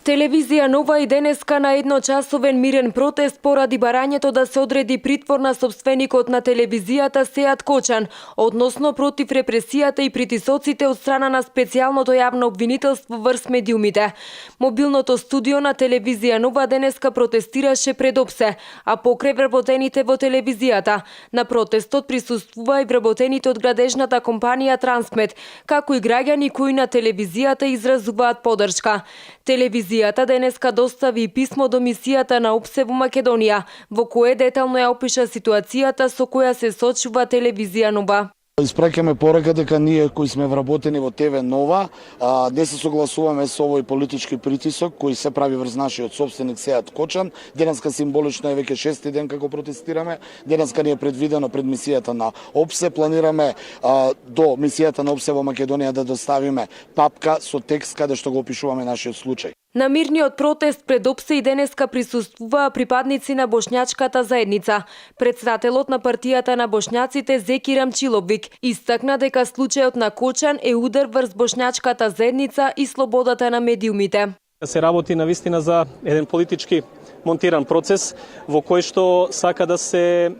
Телевизија Нова и денеска на едночасовен мирен протест поради барањето да се одреди притвор на собственикот на телевизијата Сеат Кочан, односно против репресијата и притисоците од страна на специјалното јавно обвинителство врз медиумите. Мобилното студио на телевизија Нова денеска протестираше пред ОПСЕ, а покрај вработените во телевизијата. На протестот присуствува и вработените од градежната компанија Трансмет, како и граѓани кои на телевизијата изразуваат поддршка. Телевизијата денеска достави писмо до мисијата на ОПСЕ во Македонија, во кое детално ја опиша ситуацијата со која се соочува телевизија Нова. Испраќаме порака дека ние кои сме вработени во ТВ Нова не се согласуваме со овој политички притисок кој се прави врз нашиот собственик Сеат Кочан. Денеска символично е веќе 6-ти ден како протестираме. Денеска ни е предвидено пред мисијата на ОПСЕ. Планираме до мисијата на ОПСЕ во Македонија да доставиме папка со текст каде што го опишуваме нашиот случај. На мирниот протест пред ОПСЕ и денеска присуствуваа припадници на бошњачката заедница. Председателот на партијата на бошњаците Зеки Рамчиловик истакна дека случајот на Кочан е удар врз бошњачката заедница и слободата на медиумите. Се работи навистина за еден политички монтиран процес во кој што сака да се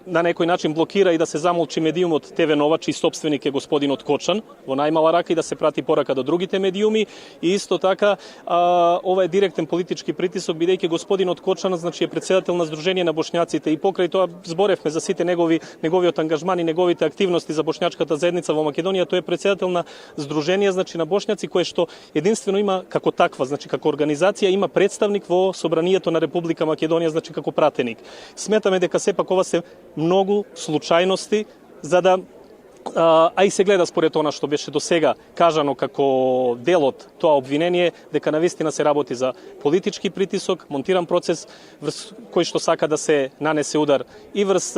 на некој начин блокира и да се замолчи медиумот ТВ Нова, чиј собственик е господинот Кочан, во најмала рака, и да се прати порака до другите медиуми. И исто така, ова е директен политички притисок, бидејќи господинот Кочан, значи, е председател на Сдружение на бошњаците, и покрај тоа зборевме за сите неговиот ангажман и неговите активности за бошњачката заедница во Македонија. Тој е председател на Сдружение, значи, на бошњаци, кое што единствено има како таква, значи како организација, има представник во Собранието на Република Македонија, значи како пратеник. Сметаме дека сепак ова се многу случајности, за да и се гледа според она што беше до сега кажано како дел од тоа обвинение, дека навистина се работи за политички притисок, монтиран процес врз кој што сака да се нанесе удар и врз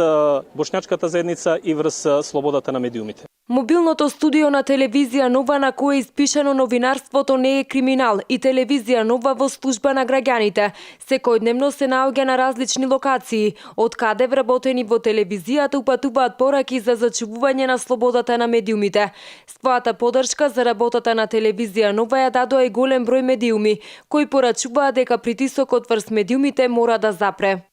бошњачката заедница и врз слободата на медиумите. Мобилното студио на телевизија Нова, на кое е испишано новинарството не е криминал, и телевизија Нова во служба на граѓаните, секојдневно се наоѓа на различни локации, од каде вработени во телевизијата упатуваат пораки за зачувување на слободата на медиумите. Својата поддршка за работата на телевизија Нова ја дадоа и голем број медиуми, кои порачуваат дека притисокот врз медиумите мора да запре.